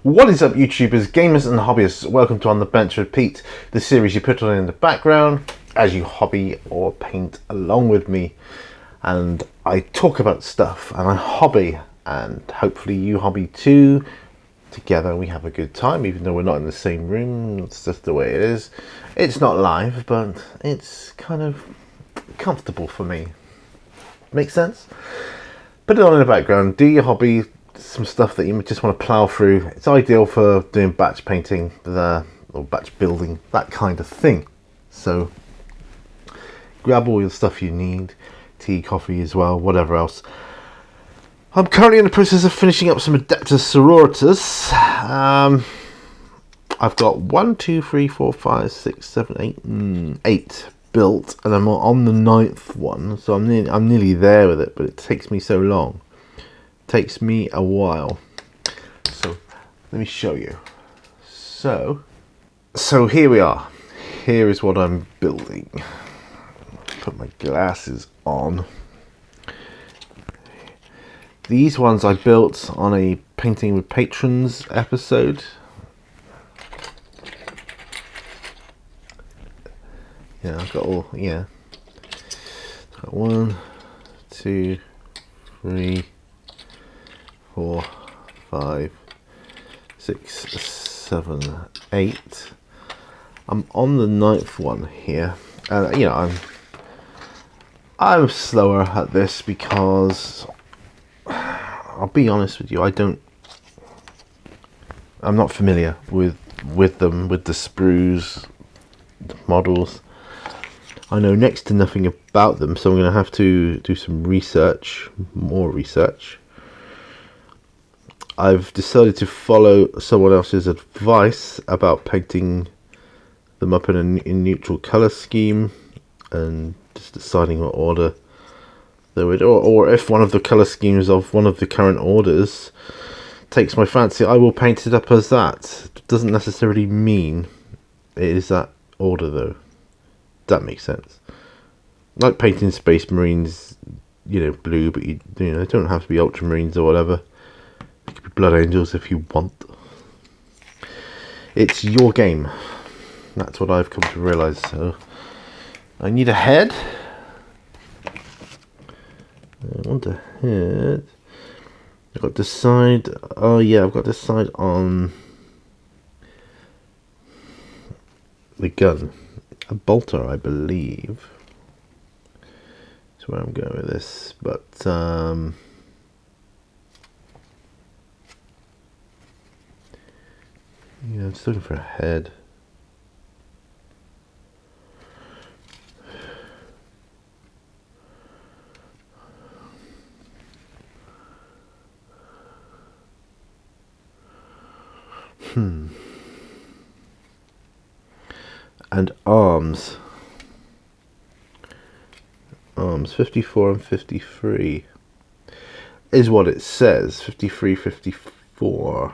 What is up, YouTubers, gamers and hobbyists? Welcome to On the Bench with Pete, the series you put on in the background as you hobby or paint along with me. And I talk about stuff and I hobby, and hopefully you hobby too. Together we have a good time, even though we're not in the same room. It's just the way it is. It's not live, but it's kind of comfortable for me. Makes sense? Put it on in the background, do your hobby, some stuff that you just want to plow through. It's ideal for doing batch painting or batch building, that kind of thing. So grab all the stuff you need, tea, coffee as well, whatever else. I'm currently in the process of finishing up some Adeptus Sororitas. I've got 1, 2, 3, 4, 5, 6, 7, 8 built, and I'm on the 9th one, so I'm nearly there with it, but it takes me so long. Takes me a while. So let me show you. So here we are. Here is what I'm building. Put my glasses on. These ones I built on a Painting with Patrons episode. Yeah, I've got all, yeah. Got 1, 2, 3, 4, 5, 6, 7, 8. I'm on the 9th one here. You know, I'm slower at this because I'll be honest with you, I'm not familiar with them, with the sprues, the models. I know next to nothing about them, so I'm going to have to do some research, more research. I've decided to follow someone else's advice about painting them up in a neutral colour scheme and just deciding what order they would, or if one of the colour schemes of one of the current orders takes my fancy, I will paint it up as that. It doesn't necessarily mean it is that order though. That makes sense. Like painting Space Marines, you know, blue, but you know, they don't have to be Ultramarines or whatever. It could be Blood Angels if you want. It's your game. That's what I've come to realise. So I need a head. I want a head. I've got to decide. Oh yeah, I've got to decide on the gun. A bolter, I believe. That's where I'm going with this. But yeah, I'm just looking for a head. And arms 54 and 53 is what it says. 53, 54.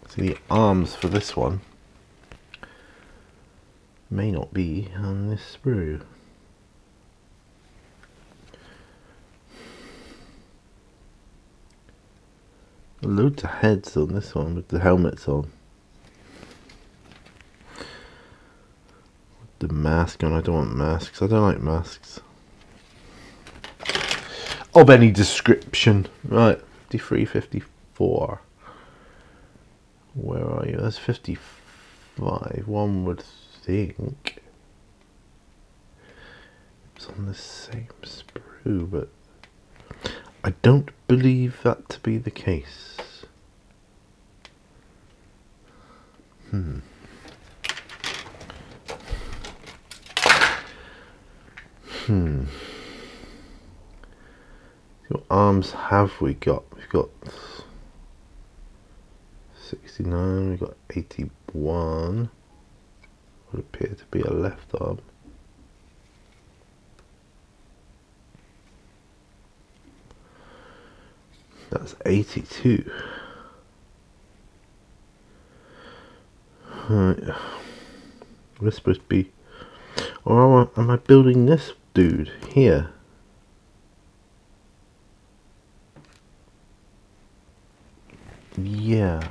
So the arms for this one may not be on this sprue. Loads of heads on this one with the helmets on. The mask on. I don't want masks. I don't like masks of any description. Right, 53, 54. Where are you? That's 55. One would think it's on the same sprue, but I don't believe that to be the case. What arms have we got? We've got 69, we've got 81. Would appear to be a left arm. That's 82. Right. We're supposed to be... Or am I building this dude here? Yeah. Yeah.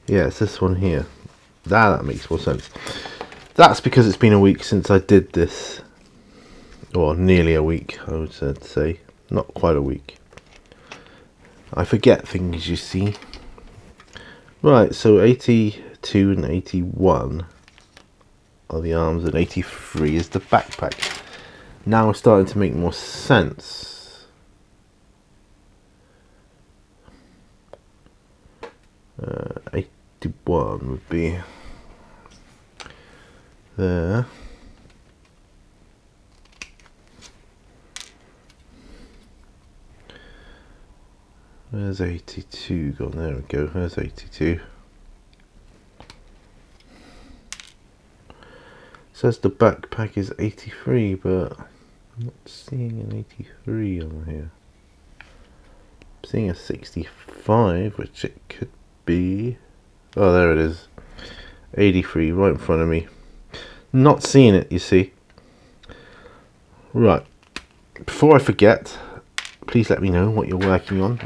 Yeah, it's this one here. That makes more sense. That's because it's been a week since I did this. Or nearly a week, I would say. Not quite a week. I forget things, you see. Right, so 82 and 81 are the arms, and 83 is the backpack. Now it's starting to make more sense. 81 would be there. Where's 82 gone? There we go, there's 82. Says the backpack is 83, but I'm not seeing an 83 on here. I'm seeing a 65, which it could be. Oh, there it is. 83, right in front of me. Not seeing it, you see. Right. Before I forget, please let me know what you're working on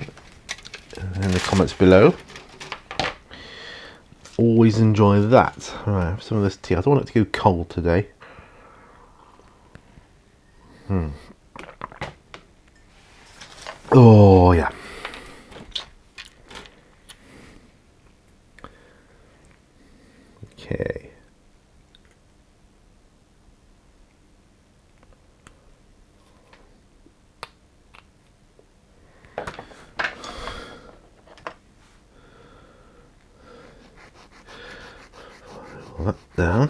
in the comments below. Always enjoy that. Alright, have some of this tea. I don't want it to go cold today. Oh, yeah. Okay. That down.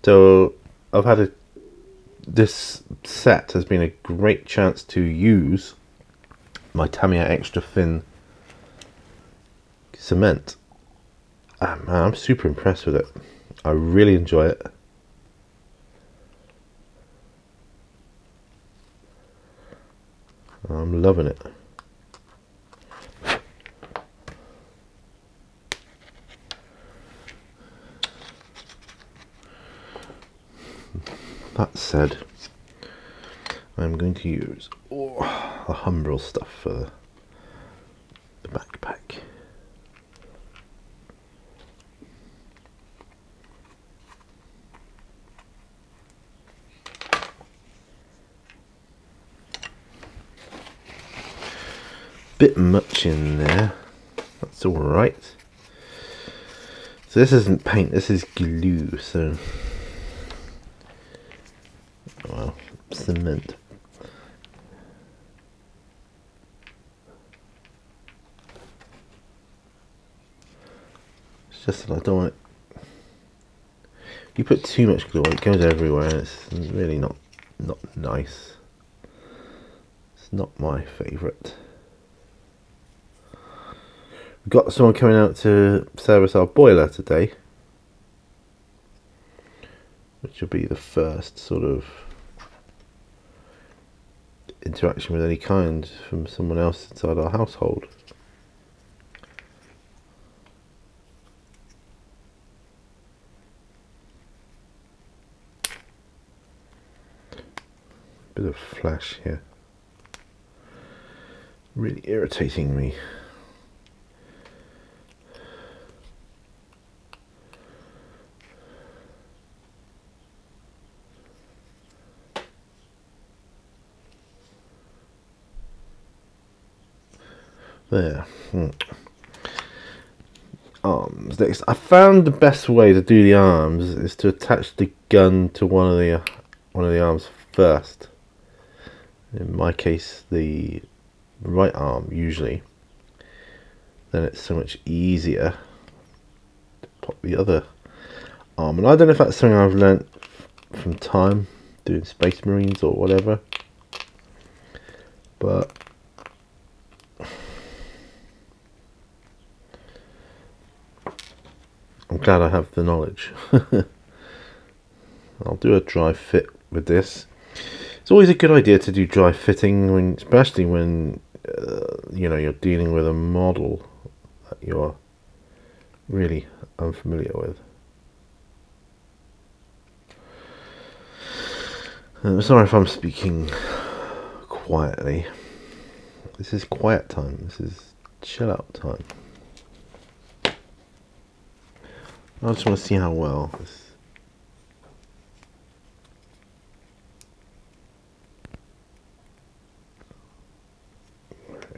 So I've had this set has been a great chance to use my Tamiya extra thin cement. Man, I'm super impressed with it. I really enjoy it. I'm loving it. That said, I'm going to use the Humbrol stuff for the backpack. Bit much in there. That's all right. So this isn't paint. This is glue. So. Well, cement. It's just that I don't want it. You put too much glue on, it goes everywhere, and it's really not nice. It's not my favourite. We've got someone coming out to service our boiler today, which will be the first sort of interaction with any kind from someone else inside our household. Bit of flash here, really irritating me. There. Arms next. I found the best way to do the arms is to attach the gun to one of the arms first. In my case, the right arm usually. Then it's so much easier to pop the other arm. And I don't know if that's something I've learnt from time doing Space Marines or whatever, but I'm glad I have the knowledge. I'll do a dry fit with this. It's always a good idea to do dry fitting, especially when you know, you're dealing with a model that you're really unfamiliar with. I'm sorry if I'm speaking quietly. This is quiet time. This is chill out time. I just want to see how well this.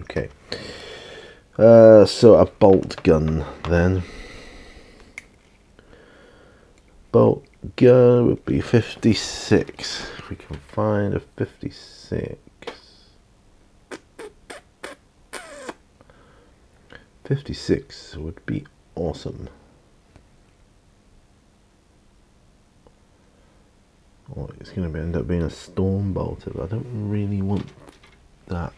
Okay. So a bolt gun then. Bolt gun would be 56. If we can find a 56. 56 would be awesome. Oh, it's going to end up being a storm bolter, but I don't really want that.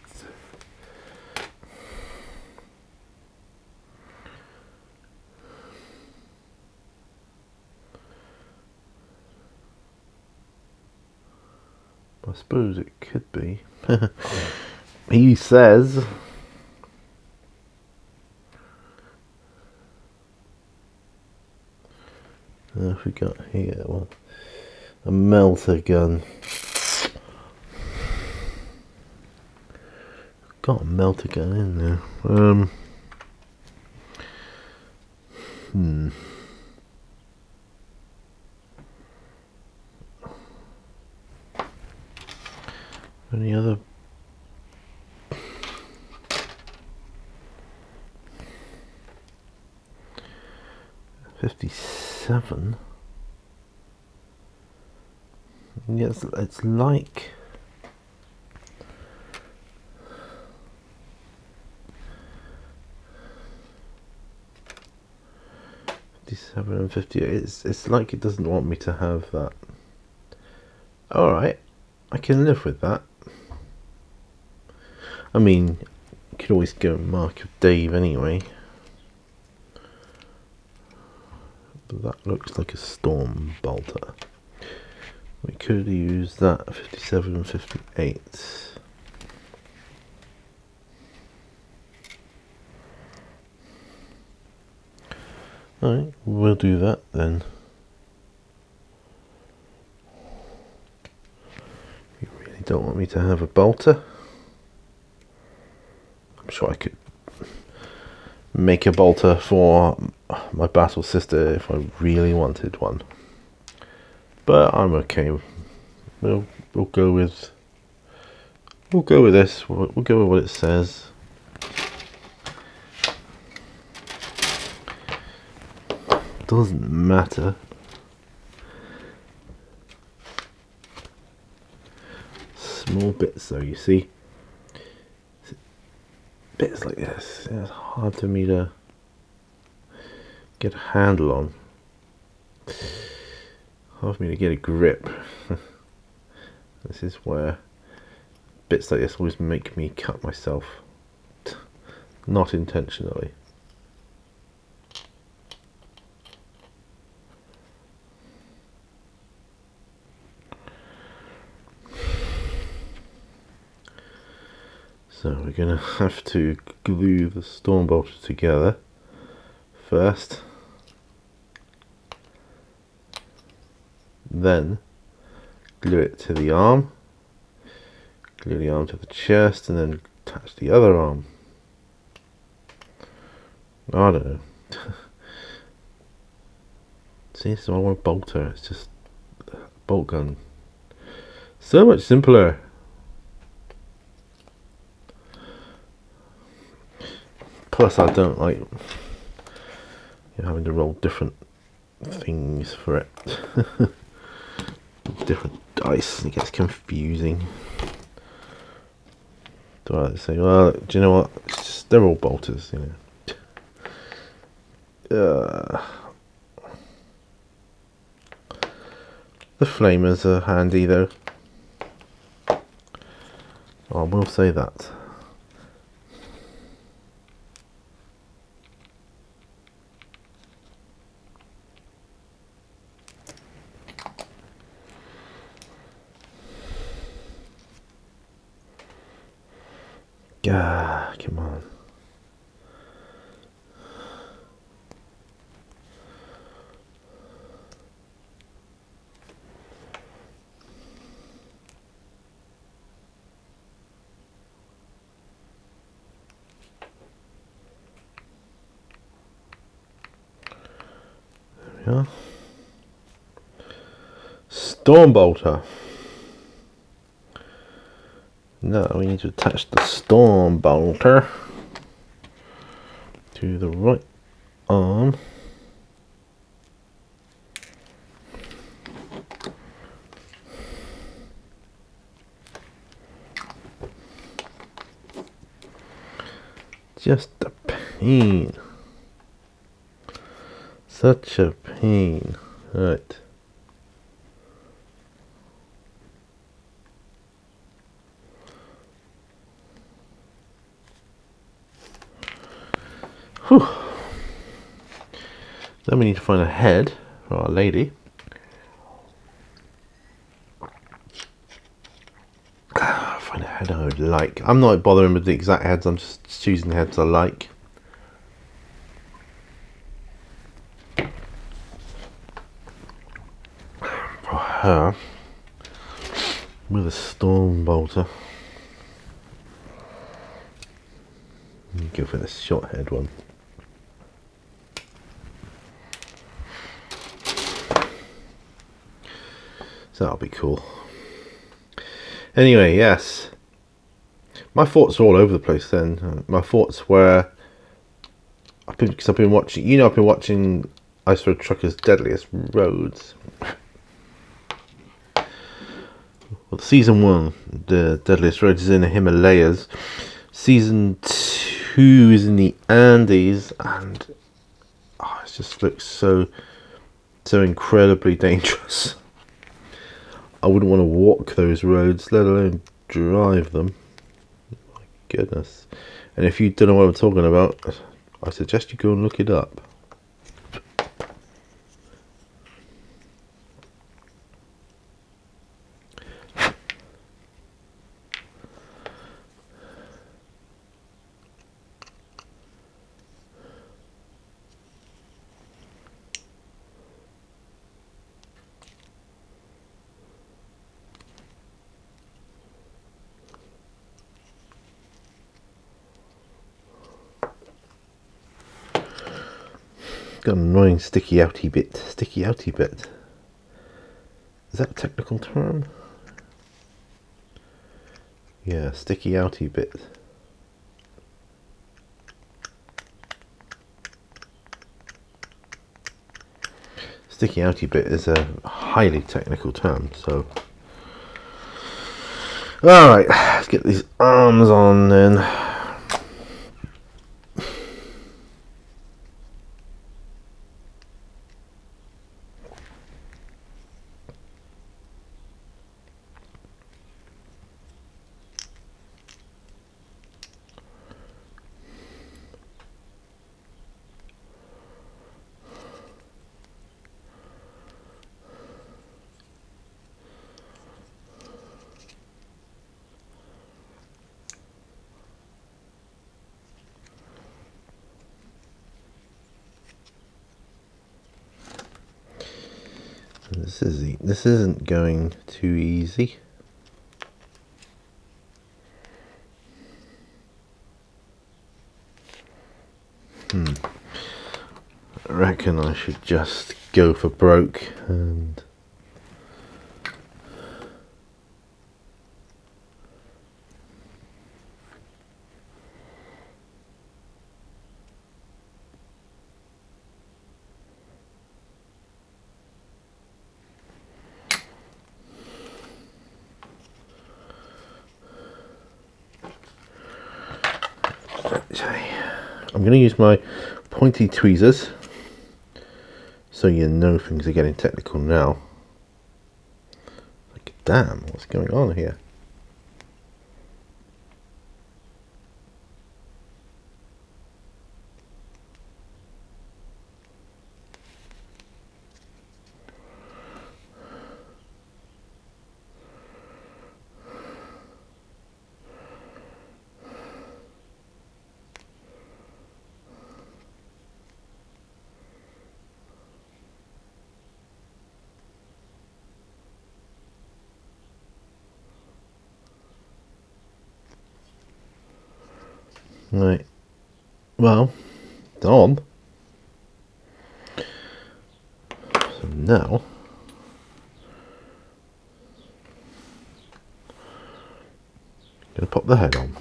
I suppose it could be. He says. What have we got here? Well, a melter gun. Got a melter gun in there. Any other? $57. Yes, it's like. $57 and $58. It's like it doesn't want me to have that. All right, I can live with that. I mean, you could always go Mark of Dave anyway. But that looks like a storm bolter. We could use that 57 and 58. Alright, we'll do that then. You really don't want me to have a bolter? I'm sure I could make a bolter for my battle sister if I really wanted one. But I'm okay. We'll go with this. We'll go with what it says. Doesn't matter. Small bits though, you see. Bits like this. It's hard for me to get a handle on. Hard for me to get a grip. This is where bits like this always make me cut myself. Not intentionally. So we're going to have to glue the storm bolter together first, then glue it to the arm, glue the arm to the chest, and then attach the other arm. I don't know. See, so I want a bolter, it's just a bolt gun. So much simpler. Plus, I don't like having to roll different things for it. Different dice, it gets confusing. Do I say, well, do you know what? It's just, they're all bolters, you know. The flamers are handy though. I will say that. Ah, come on. are. Stormbolter. Now we need to attach the Stormbolter to the right arm. Just a pain. Such a pain. Right. Whew. Then we need to find a head for our lady. Find a head I would like. I'm not bothering with the exact heads, I'm just choosing heads I like. For her, with a Stormbolter. Go for the short head one. So that'll be cool. Anyway, yes. My thoughts are all over the place then. My thoughts were... I've been watching... I've been watching Ice Road Truckers' Deadliest Roads. Well, season 1, the Deadliest Roads, is in the Himalayas. Season 2 is in the Andes, and it just looks so incredibly dangerous. I wouldn't want to walk those roads, let alone drive them. My goodness. And if you don't know what I'm talking about, I suggest you go and look it up. Got an annoying sticky outy bit. Sticky outy bit. Is that a technical term? Yeah, sticky outy bit. Sticky outy bit is a highly technical term, so... Alright, let's get these arms on then. This isn't going too easy. I reckon I should just go for broke and I'm going to use my pointy tweezers, so you know things are getting technical now. Like, damn, what's going on here? Right, well, Dom, Now, I'm going to pop the head on.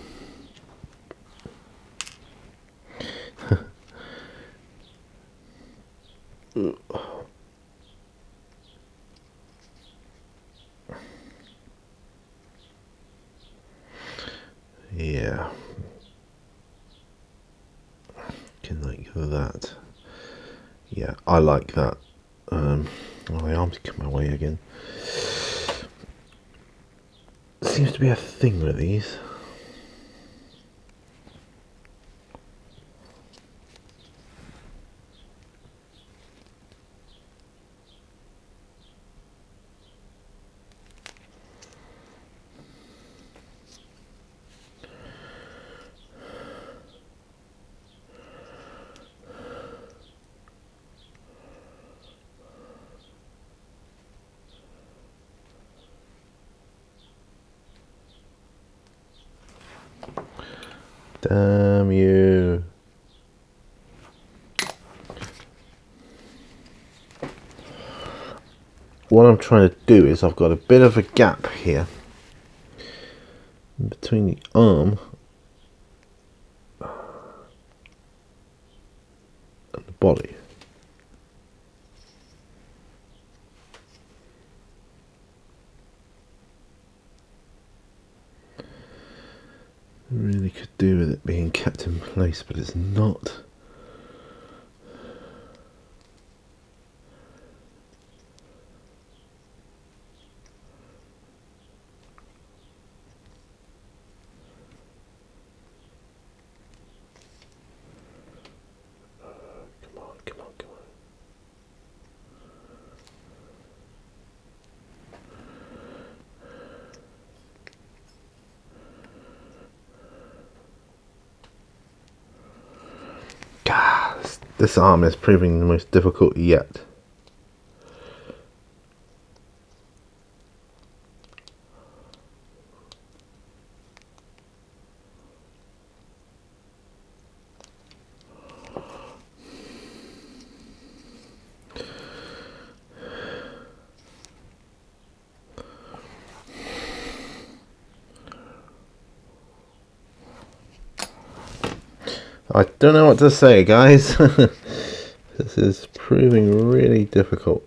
Yeah, can like that. Yeah, I like that. Oh, my arms come my way again. Seems to be a thing with these. Damn you. What I'm trying to do is I've got a bit of a gap here between the arm and the body. Really could do with it being kept in place, but it's not. Come on, come on, come on. God, this arm is proving the most difficult yet. I don't know what to say, guys. This is proving really difficult.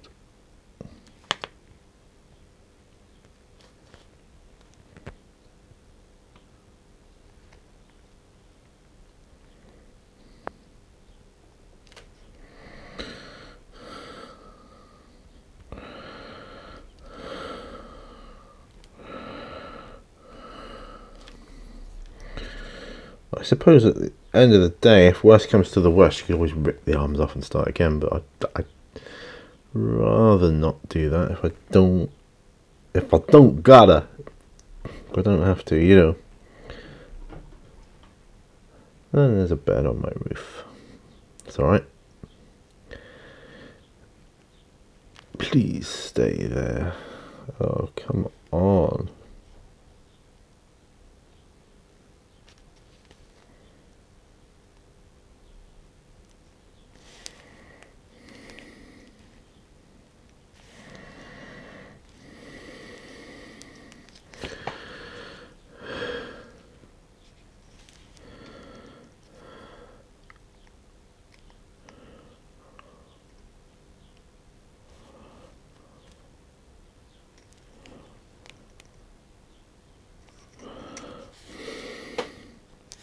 I suppose at the end of the day, if worst comes to the worst, you can always rip the arms off and start again, but I'd rather not do that if I don't gotta. If I don't have to, you know. And there's a bed on my roof. It's alright. Please stay there. Oh, come on.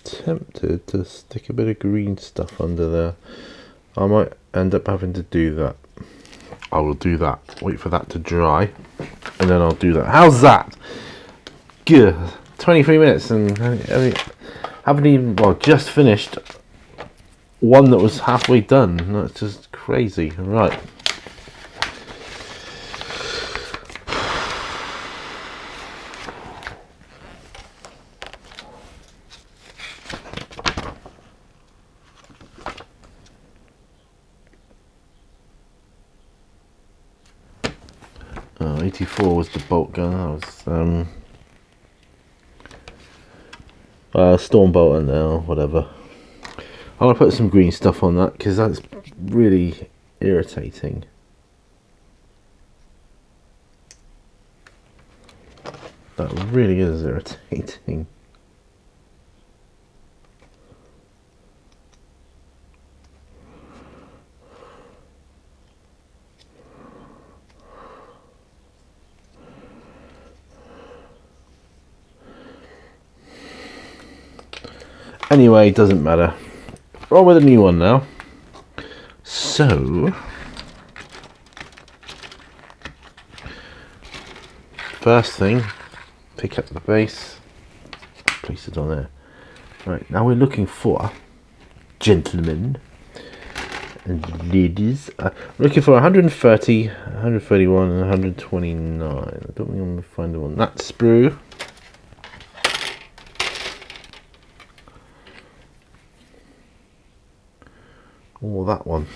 Tempted to stick a bit of green stuff under there. I might end up having to do that. I will do that. Wait for that to dry, and then I'll do that. How's that? Good. 23 minutes, and I haven't even, well, just finished one that was halfway done. That's just crazy. Right. Oh, 84 was the bolt gun. That was storm bolt now, whatever. I'm gonna put some green stuff on that because that's really irritating. That really is irritating. Anyway, doesn't matter. Roll with a new one now. So, first thing, pick up the base, place it on there. Right, now we're looking for gentlemen and ladies. We're looking for 130, 131, and 129. I don't think I'm going to find them on that sprue. Or that one.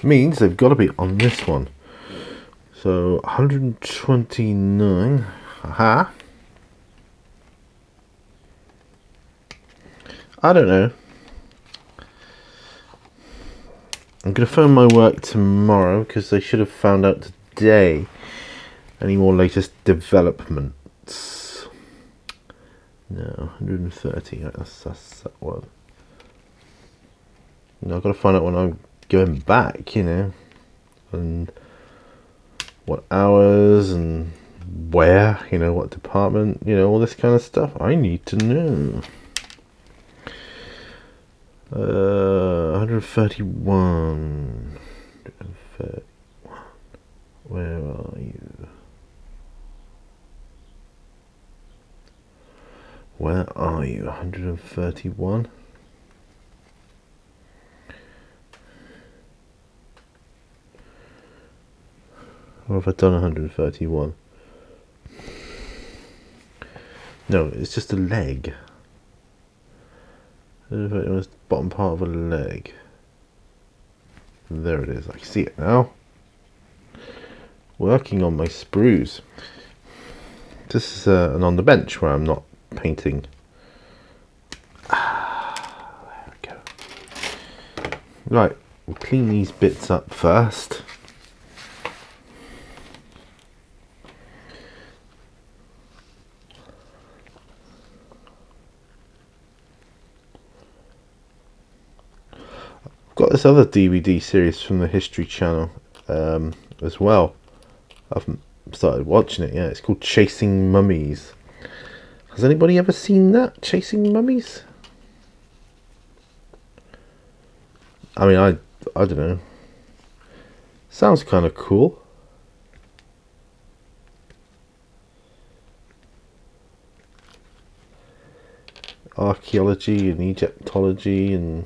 Means they've got to be on this one. So 129. Aha. I don't know. I'm going to phone my work tomorrow because they should have found out today any more latest developments. No, 130. That's that one. I've got to find out when I'm going back, you know, and what hours and where, you know, what department, you know, all this kind of stuff. I need to know. 131. 131. Where are you? Where are you? 131. Or have I done 131? No, it's just a leg. It was the bottom part of a leg. There it is. I can see it now. Working on my sprues. This is an on the bench where I'm not painting. There we go. Right, we'll clean these bits up first. Got this other DVD series from the History Channel as well. I haven't started watching it yet. It's called Chasing Mummies. Has anybody ever seen that? Chasing Mummies? I mean, I don't know. Sounds kind of cool. Archaeology and Egyptology and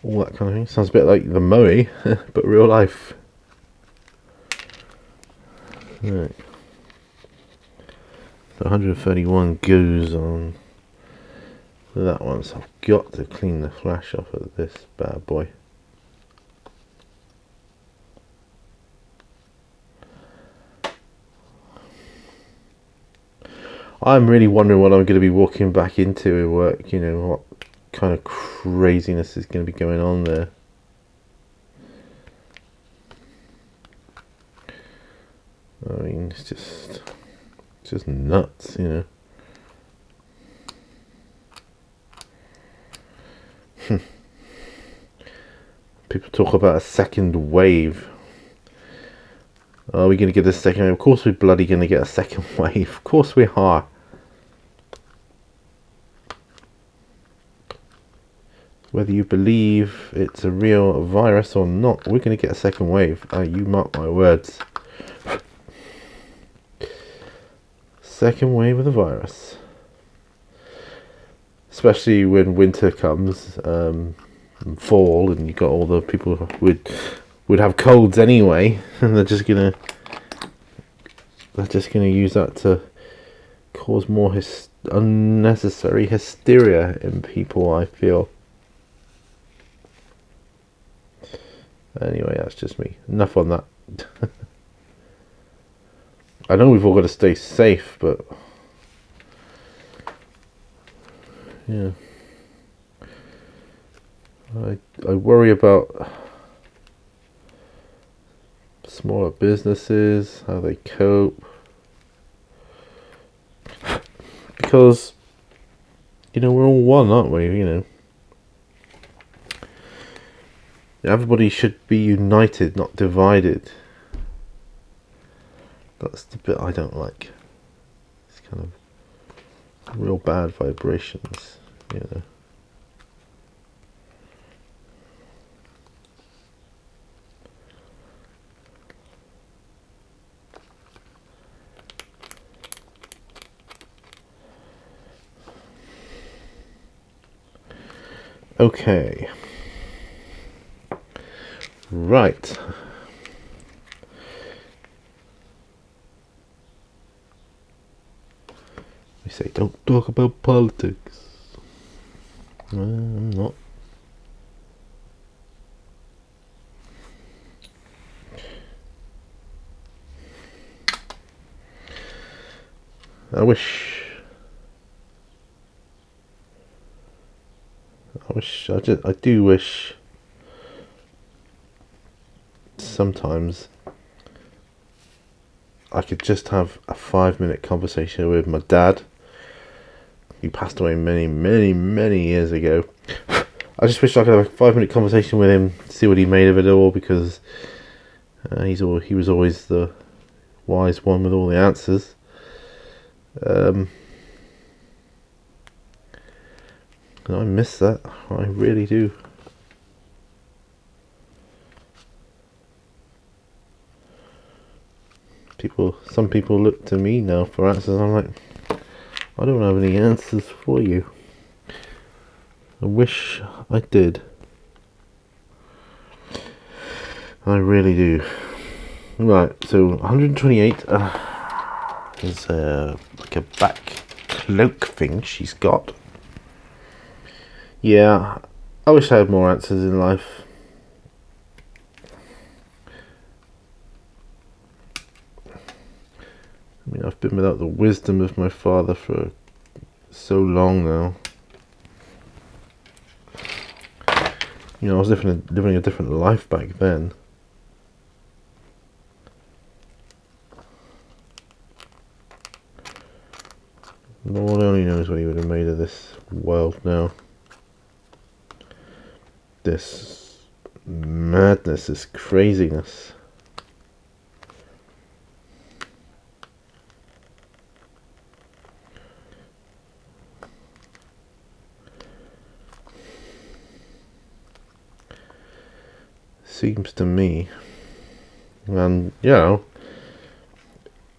all that kind of thing. Sounds a bit like the Moe, but real life. Right. So 131 goes on that one, so I've got to clean the flash off of this bad boy. I'm really wondering what I'm going to be walking back into at work, you know, what kind of craziness is going to be going on there. I mean, it's just nuts, you know. People talk about a second wave. Are we going to get a second wave? Of course we're bloody going to get a second wave. Of course we are. Whether you believe it's a real virus or not, we're going to get a second wave. You mark my words. Second wave of the virus. Especially when winter comes, and fall, and you got all the people who would have colds anyway, and they're just gonna use that to cause more unnecessary hysteria in people, I feel. Anyway, that's just me. Enough on that. I know we've all got to stay safe, but yeah, I worry about smaller businesses, how they cope. Because, we're all one, aren't we? Everybody should be united, not divided. That's the bit I don't like. It's kind of real bad vibrations, Okay. Right. We say don't talk about politics. I'm not. I do wish sometimes I could just have a 5-minute conversation with my dad. He passed away many, many, many years ago. I just wish I could have a 5-minute conversation with him, see what he made of it all, because he was always the wise one with all the answers. And I miss that. I really do. Some people look to me now for answers. I'm like, I don't have any answers for you. I wish I did. I really do. Right, so 128 is like a back cloak thing she's got. Yeah, I wish I had more answers in life. I mean, I've been without the wisdom of my father for so long now. I was living a different life back then. Lord only knows what he would have made of this world now. This madness, this craziness. Seems to me, and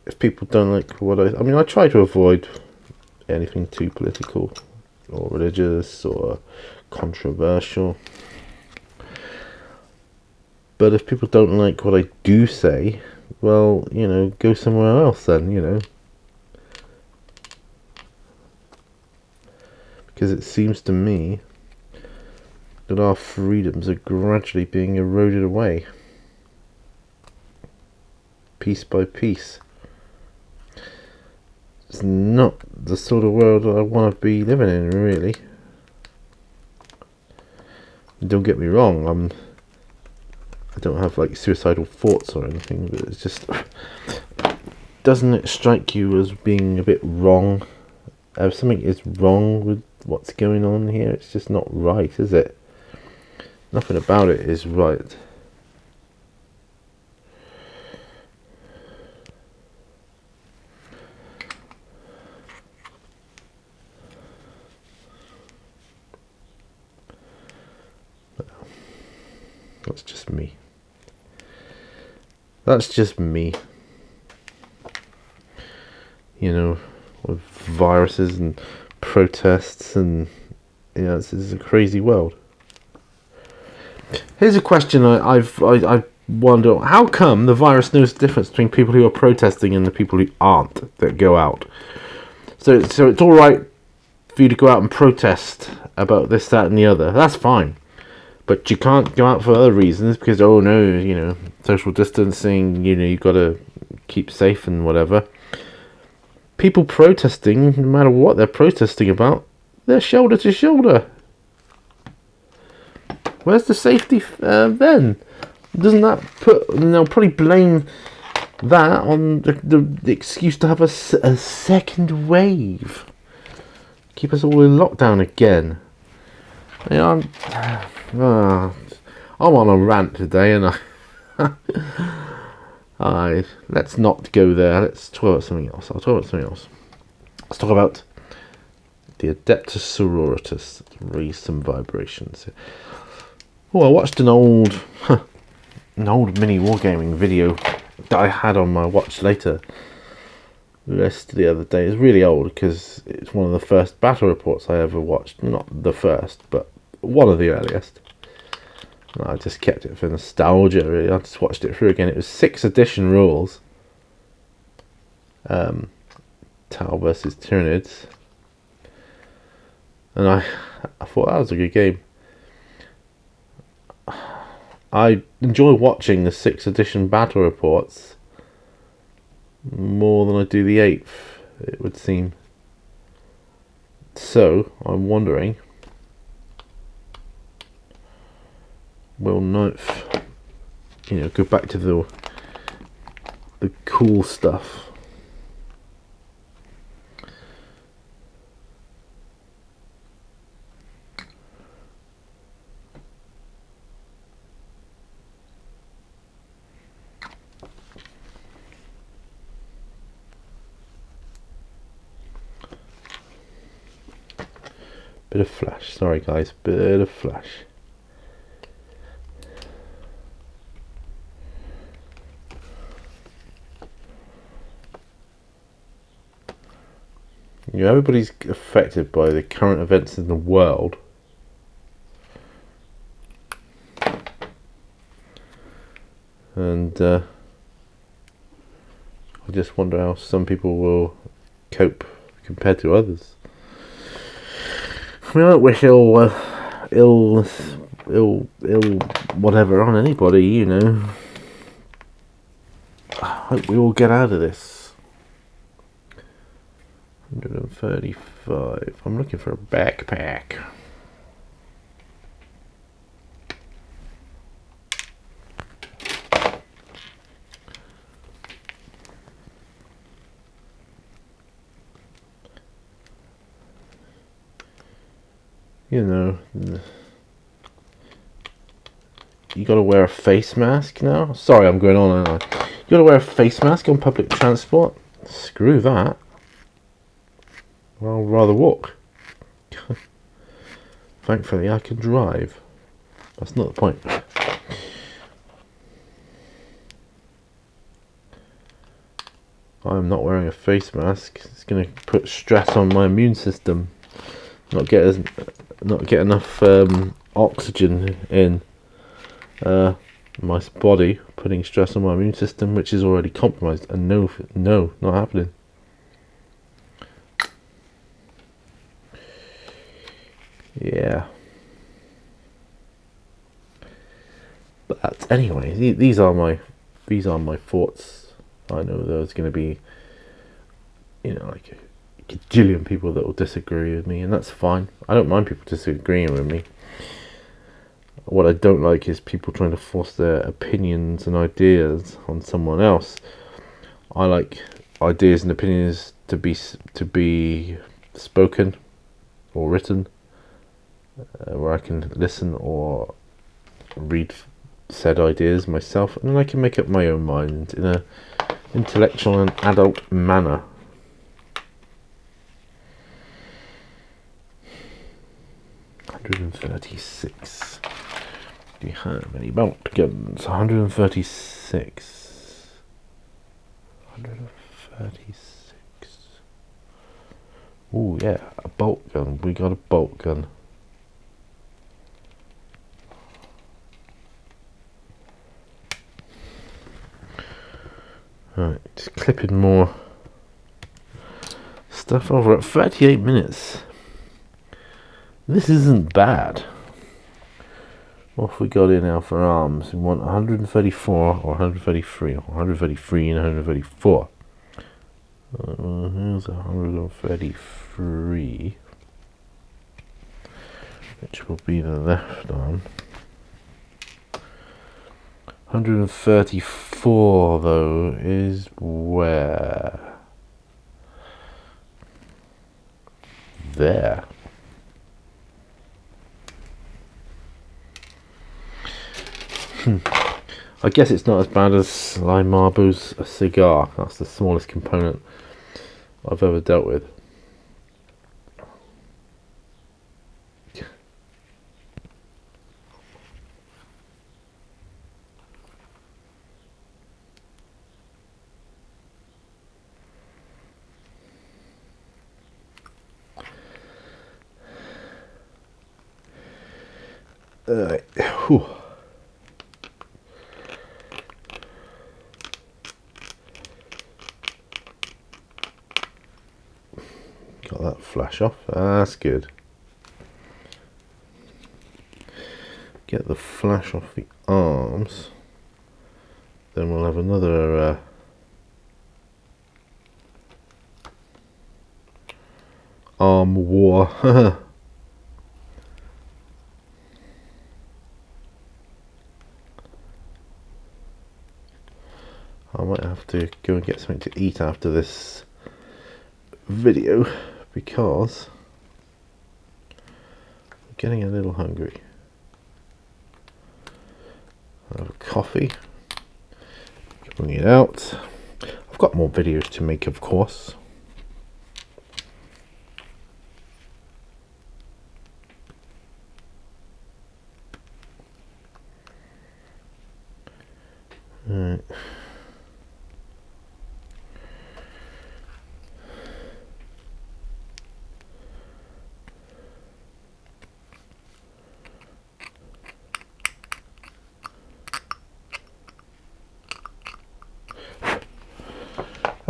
if people don't like what I try to avoid anything too political or religious or controversial. But if people don't like what I do say, well, go somewhere else then, Because it seems to me that our freedoms are gradually being eroded away. Piece by piece. It's not the sort of world that I want to be living in, really. Don't get me wrong, I don't have like suicidal thoughts or anything, but it's just, doesn't it strike you as being a bit wrong? If something is wrong with what's going on here, it's just not right, is it? Nothing about it is right. That's just me. That's just me. With viruses and protests and this is a crazy world. Here's a question I wonder: how come the virus knows the difference between people who are protesting and the people who aren't, that go out? So it's all right for you to go out and protest about this, that, and the other. That's fine. But you can't go out for other reasons because, social distancing, you've got to keep safe and whatever. People protesting, no matter what they're protesting about, they're shoulder to shoulder. Where's the safety then? Doesn't that put... And they'll probably blame that on the excuse to have a second wave. Keep us all in lockdown again. You know, I'm on a rant today, and let's not go there. Let's talk about something else. I'll talk about something else. Let's talk about the Adeptus Sororitas. Raise some vibrations. Oh, I watched an old mini wargaming video that I had on my watch later list the other day. It's really old because it's one of the first battle reports I ever watched. Not the first, but one of the earliest. And I just kept it for nostalgia, really. I just watched it through again. It was 6th edition rules. Tau versus Tyranids. And I thought that was a good game. I enjoy watching the 6th edition battle reports more than I do the 8th, it would seem. So, I'm wondering, will 9th, go back to the cool stuff? Bit of flash, sorry guys, bit of flash. Everybody's affected by the current events in the world. And I just wonder how some people will cope compared to others. I mean, I don't wish ill whatever on anybody, I hope we all get out of this. 135. I'm looking for a backpack. You gotta wear a face mask now. Sorry, I'm going on. You gotta wear a face mask on public transport. Screw that. Well, I'd rather walk. Thankfully, I can drive. That's not the point. I'm not wearing a face mask. It's going to put stress on my immune system. Not get enough oxygen in my body, putting stress on my immune system, which is already compromised. And no, not happening. Yeah. But anyway, these are my thoughts. I know there's going to be, like a gajillion people that will disagree with me, and that's fine. I don't mind people disagreeing with me. What I don't like is people trying to force their opinions and ideas on someone else. I like ideas and opinions to be spoken or written, where I can listen or read said ideas myself, and then I can make up my own mind in a intellectual and adult manner. $136. Do you have any bolt guns? 136. 136. Oh yeah, a bolt gun. We got a bolt gun. Right, just clipping more stuff over at 38 minutes. This isn't bad. What have we got in now for arms? We want 134 or 133, or 133 and 134. Here's 133, which will be the left arm. 134 though is where? There. I guess it's not as bad as Lime Marbu's a cigar. That's the smallest component I've ever dealt with. Whew. Got that flash off. That's good. Get the flash off the arms. Then we'll have another arm war. I might have to go and get something to eat after this video because I'm getting a little hungry. I'll have a coffee, bring it out. I've got more videos to make, of course. Right.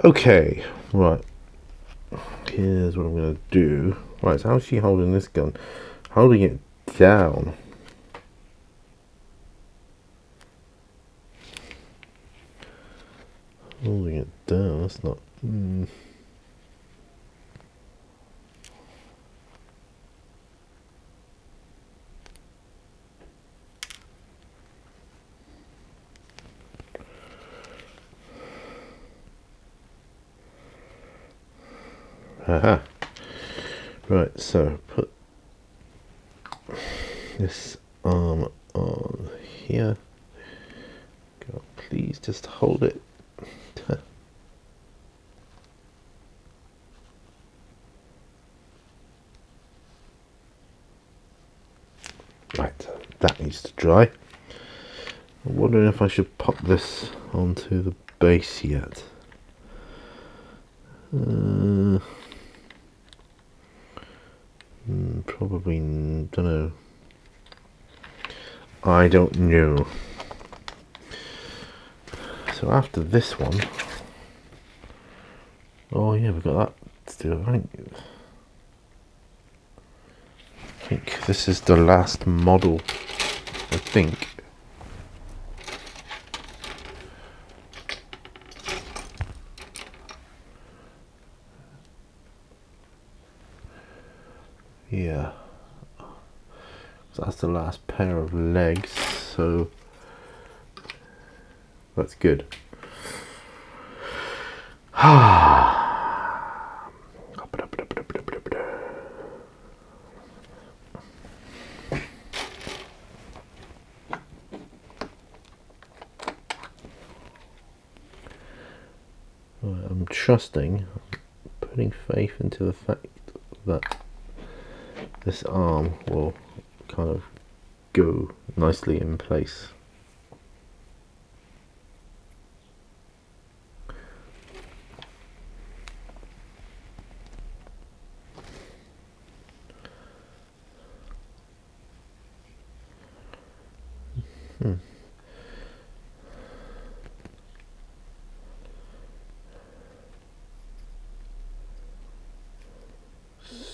Okay, right. Here's what I'm going to do. Right, so how's she holding this gun? Holding it down. Holding it down, that's not... Haha. Right, so put this arm on here. God, please just hold it. Right, that needs to dry. I'm wondering if I should pop this onto the base yet. Probably, don't know. I don't know. So after this one, oh yeah, we've got that to do. I think this is the last model. I think. Yeah. So that's the last pair of legs, so that's good. I'm trusting, putting faith into the fact that this arm will kind of go nicely in place.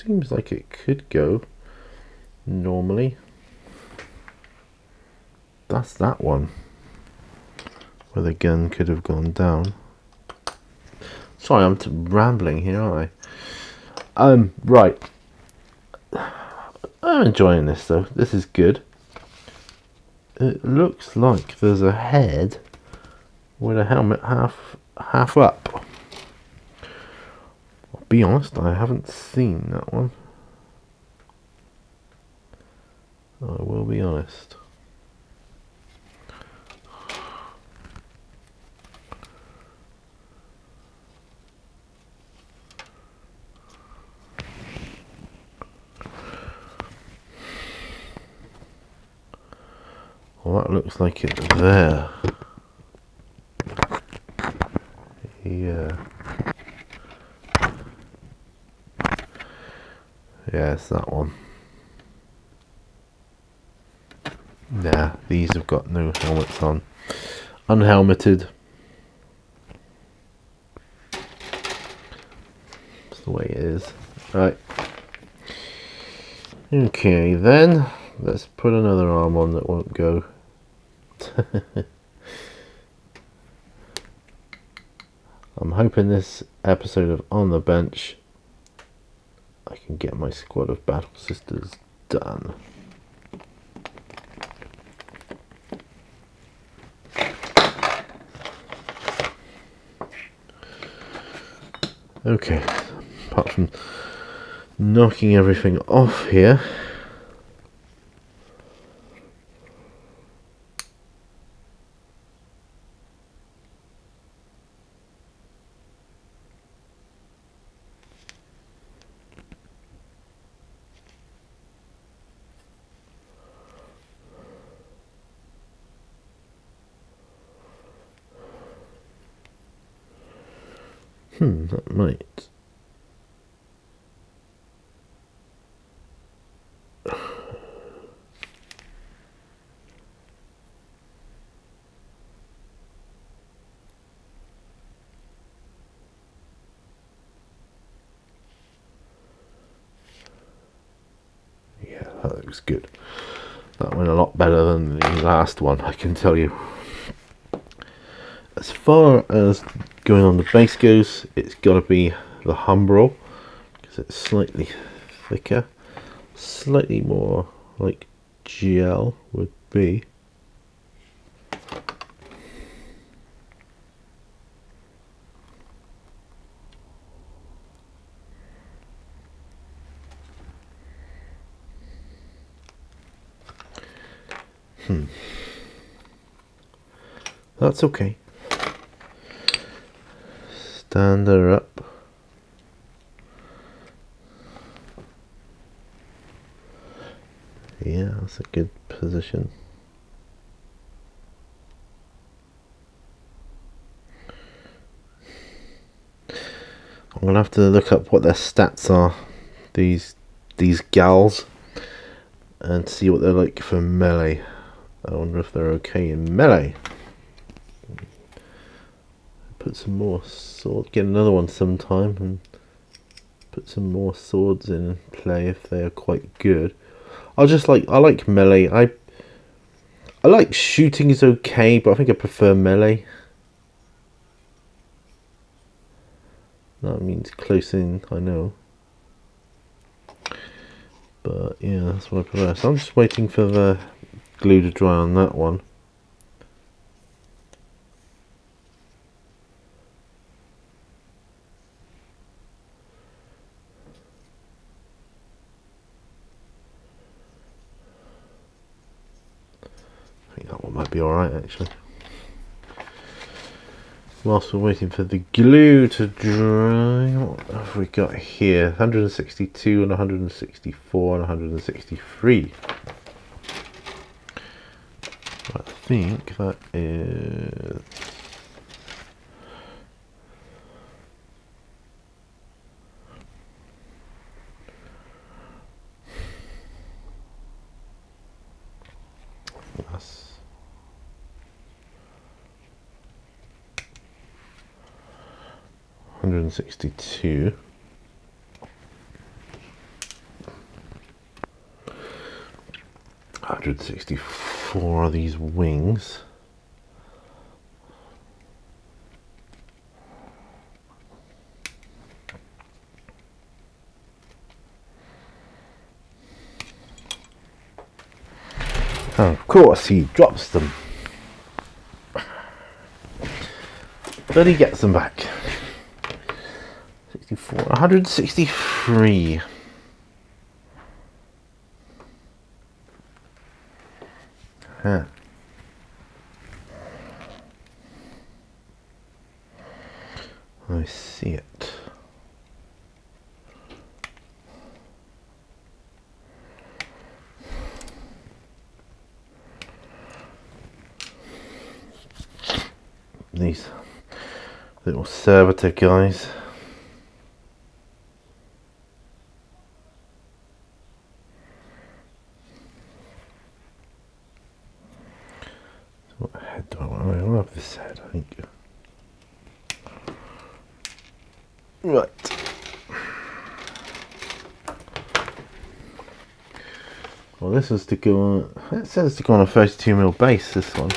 Seems like it could go normally. That's that one where the gun could have gone down. Sorry, I'm rambling here, aren't I? Right. I'm enjoying this though. This is good. it looks like there's a head with a helmet half up. I'll be honest, I haven't seen that one. I will be honest. Well, that looks like it's there. Yeah. Yeah, it's that one. Nah, these have got no helmets on. Unhelmeted. That's the way it is. Right. Okay, then. Let's put another arm on that won't go. I'm hoping this episode of On the Bench I can get my squad of Battle Sisters done. Okay, apart from knocking everything off here, that might. Yeah, that looks good. That went a lot better than the last one, I can tell you. As far as going on the base goes, it's got to be the Humbrol, because it's slightly thicker, slightly more like gel would be. That's okay. Stand her up. Yeah, that's a good position. I'm gonna have to look up what their stats are, these gals, and see what they're like for melee. I wonder if they're okay in melee. Put some more sword, get another one sometime, and put some more swords in play if they are quite good. I like melee. I like shooting is okay, but I think I prefer melee. That means close in, I know. But yeah, that's what I prefer. So I'm just waiting for the glue to dry on that one. I think that one might be alright actually. Whilst we're waiting for the glue to dry, what have we got here? 162 and 164 and 163. I think that is... That's 162. $164 of these wings. And of course he drops them. But he gets them back. 64, 163. Huh. I see it. These little servitor guys. What head do I want? I love this head, I think. Right. Well, this is to go on. It says to go on a 32mm base. This one.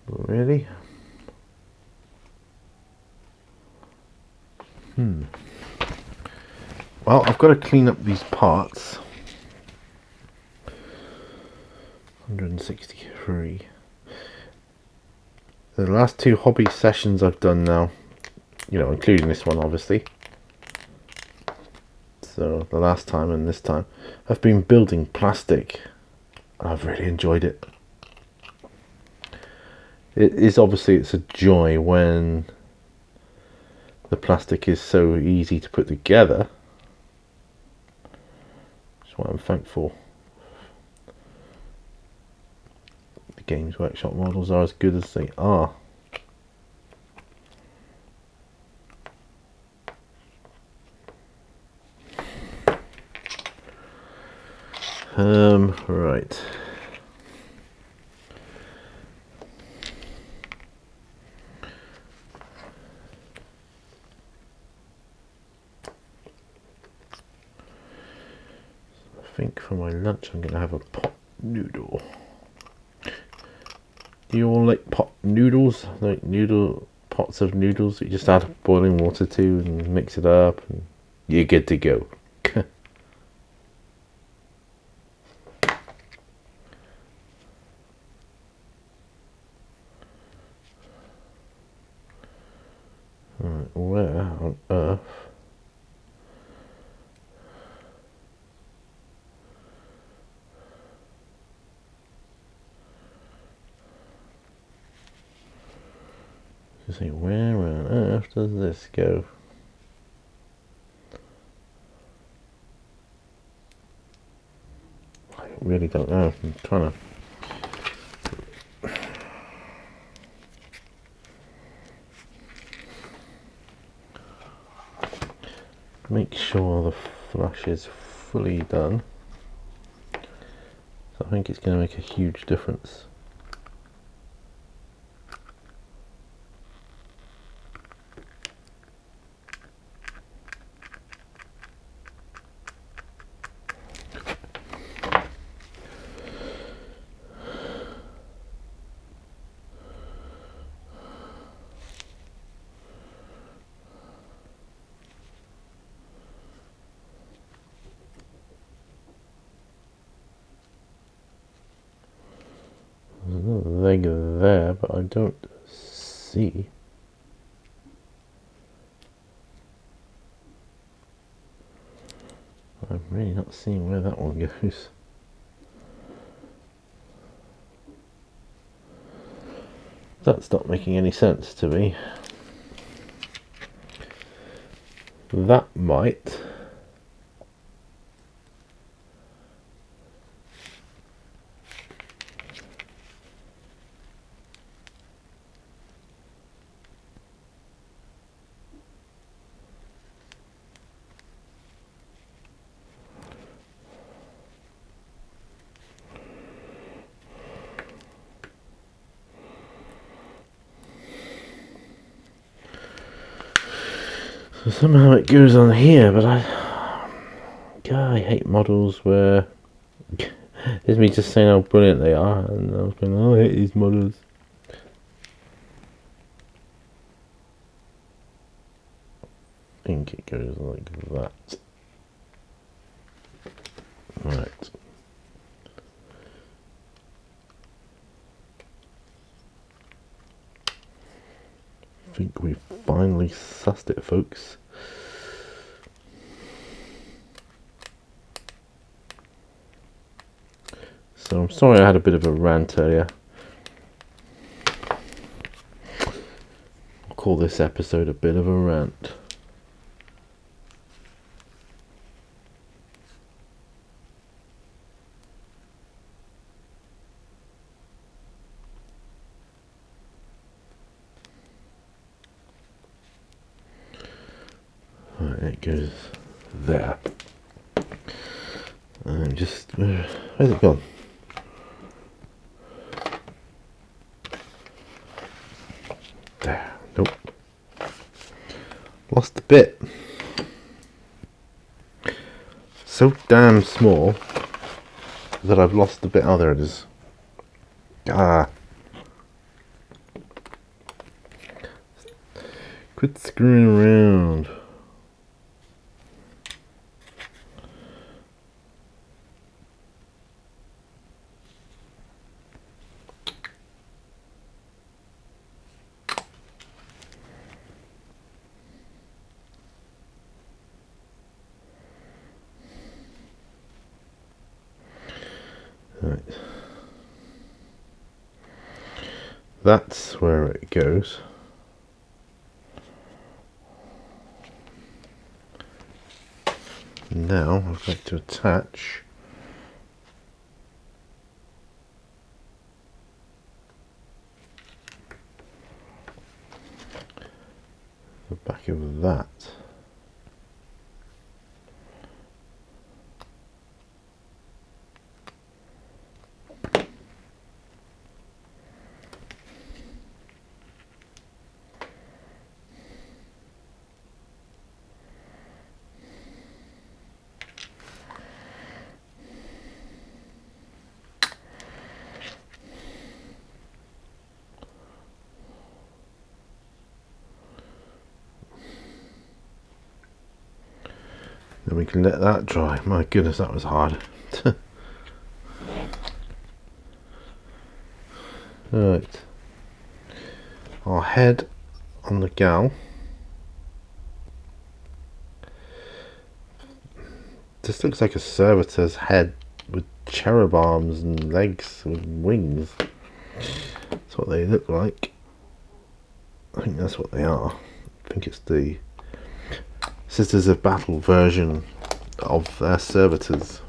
Really? Well, I've got to clean up these parts. 163. The last two hobby sessions I've done now, you know, including this one obviously. So the last time and this time, I've been building plastic. I've really enjoyed it. It is obviously, it's a joy when the plastic is so easy to put together. That's what I'm thankful. The Games Workshop models are as good as they are. Right. I think for my lunch I'm going to have a pot noodle. Do you all like pot noodles? Like pots of noodles that you just add boiling water to and mix it up and you're good to go. Right, where on earth? Say, where on earth does this go? I really don't know. I'm trying to make sure the flush is fully done. So I think it's going to make a huge difference. There's another leg there, but I don't see. I'm really not seeing where that one goes. That's not making any sense to me. That might. So somehow it goes on here, but God, I hate models where it's me just saying how brilliant they are, and I was going, oh, I hate these models. think it goes like that. Right. I think we finally sussed it, folks. So I'm sorry I had a bit of a rant earlier. I'll call this episode a bit of a rant. Right, it goes there. And just, where's it gone? There. Nope. Lost the bit. So damn small that I've lost the bit. Oh, there it is. Ah. Quit screwing around. Right. That's where it goes. Now I've got to attach the back of that. Then we can let that dry. My goodness, that was hard. Right. Our head on the gal. This looks like a servitor's head with cherub arms and legs with wings. That's what they look like. I think that's what they are. I think it's the Sisters of Battle version of their servitors.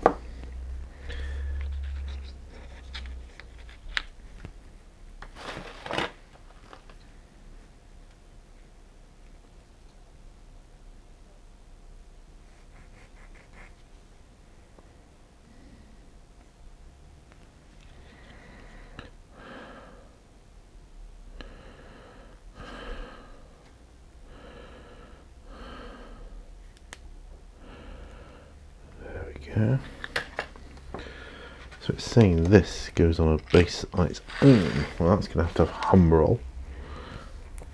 Yeah. So it's saying this goes on a base on its own. Well, that's going to have humbrol,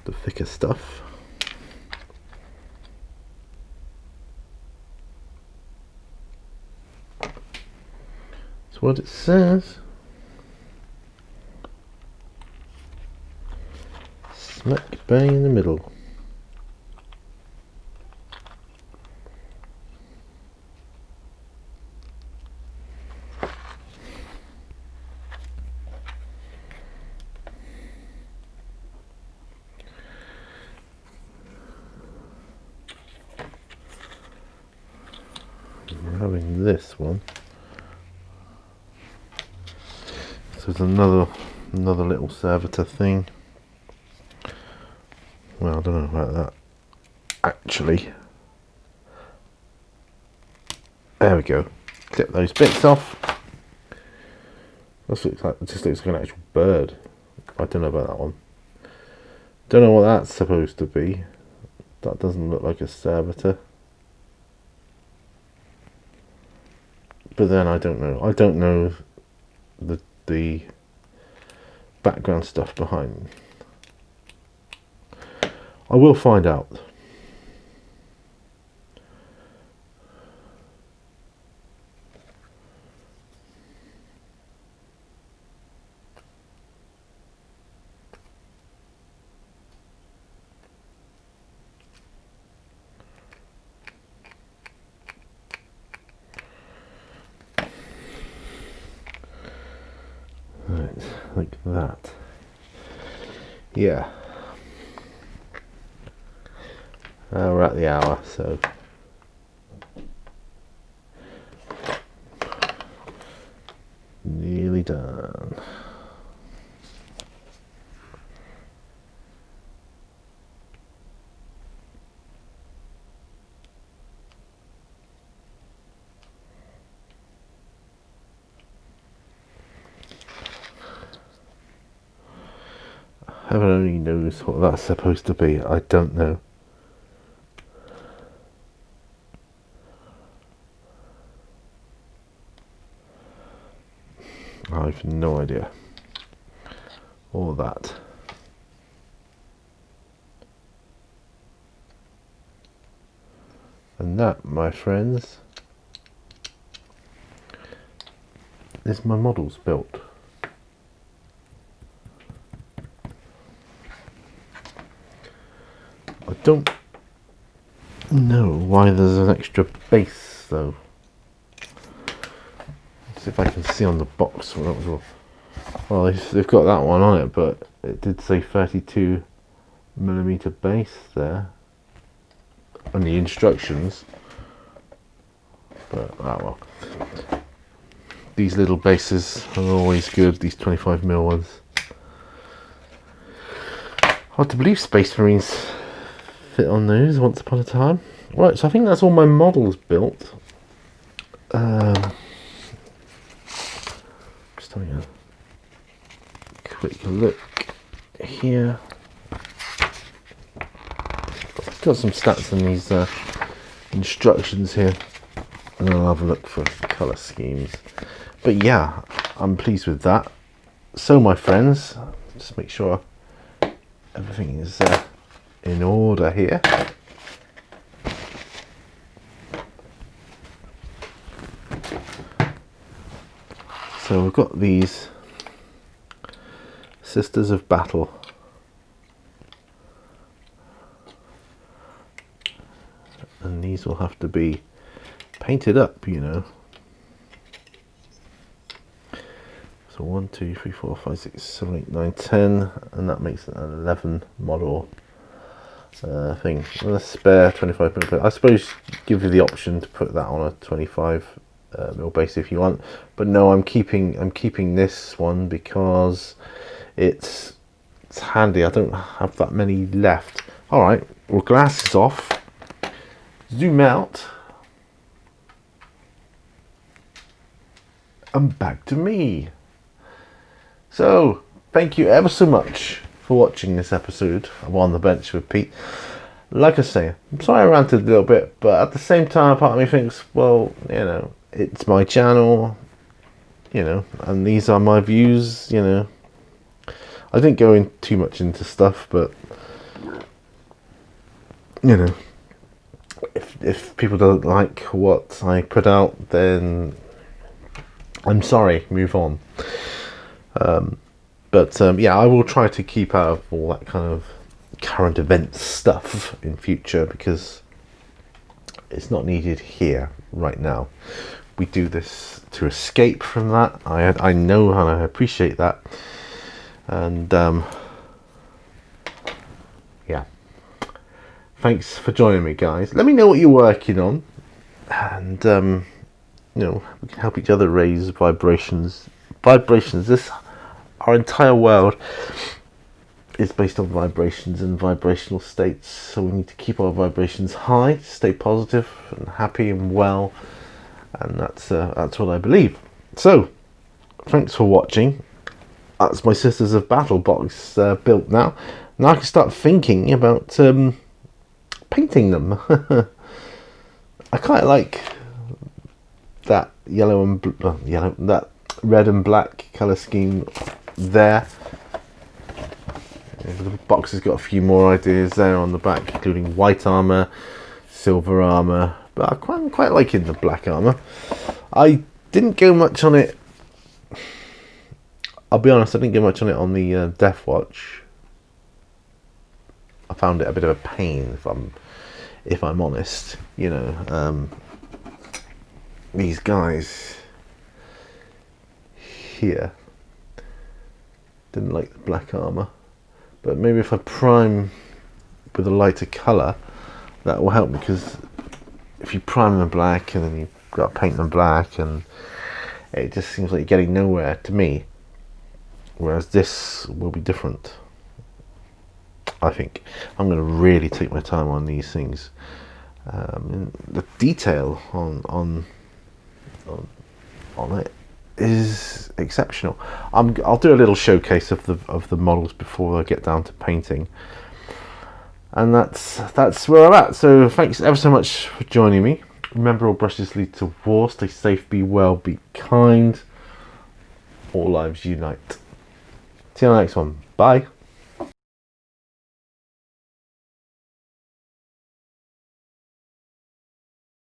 the thicker stuff. That's what it says. Smack bang in the middle. We're having this one. So there's another little servitor thing. Well, I don't know about that. Actually, there we go. Clip those bits off. This looks like, it just looks like an actual bird. I don't know about that one. Don't know what that's supposed to be. That doesn't look like a servitor. But then I don't know. I don't know the background stuff behind. I will find out. like that. Yeah. We're at the hour, so nearly done. Heaven only knows what that's supposed to be. I don't know. I have no idea. All that. And that, my friends, is my models built. I don't know why there's an extra base though. Let's see if I can see on the box what that was. Well, they've got that one on it, but it did say 32mm base there on the instructions. But oh well. These little bases are always good, these 25mm ones. Hard to believe Space Marines fit on those once upon a time. Right, so I think that's all my models built. Just having a quick look here. Got some stats in these instructions here, and I'll have a look for colour schemes. But yeah, I'm pleased with that. So my friends, just make sure everything is in order here. So we've got these Sisters of Battle. And these will have to be painted up, you know. So 1, 2, 3, 4, 5, 6, 7, 8, 9, 10, and that makes it an 11 model thing. And a spare 25mm. I suppose give you the option to put that on a 25mm base if you want, but no, I'm keeping this one because it's handy. I don't have that many left. All right, well, glasses off. Zoom out. And back to me. So, thank you ever so much for watching this episode of On the Bench with Pete. Like I say, I'm sorry I ranted a little bit, but at the same time, part of me thinks, well, you know, it's my channel, you know, and these are my views, you know. I didn't go in too much into stuff, but, you know, if people don't like what I put out, then I'm sorry, move on. But yeah, I will try to keep out of all that kind of current event stuff in future because it's not needed here right now. We do this to escape from that. I know and I appreciate that. And yeah, thanks for joining me, guys. Let me know what you're working on, and you know, we can help each other raise vibrations. This, our entire world is based on vibrations and vibrational states, so we need to keep our vibrations high, stay positive and happy and well, and that's what I believe. So thanks for watching. That's my Sisters of Battle box built now. Now I can start thinking about painting them. I quite like that yellow and that red and black color scheme there. The box has got a few more ideas there on the back, including white armor, silver armor, but I'm quite liking the black armor. I didn't go much on it. I'll be honest, I didn't go much on it on the Death Watch. I found it a bit of a pain, if I'm honest. You know, these guys here, Didn't like the black armour. But maybe if I prime with a lighter colour, that will help, because if you prime them black and then you've got to paint them black, and it just seems like you're getting nowhere to me. Whereas this will be different. I think I'm going to really take my time on these things. The detail on it is exceptional. I'll do a little showcase of the models before I get down to painting, and that's where I'm at. So thanks ever so much for joining me. Remember, all brushes lead to war. Stay safe, be well, be kind. All lives unite. See you on the next one. Bye.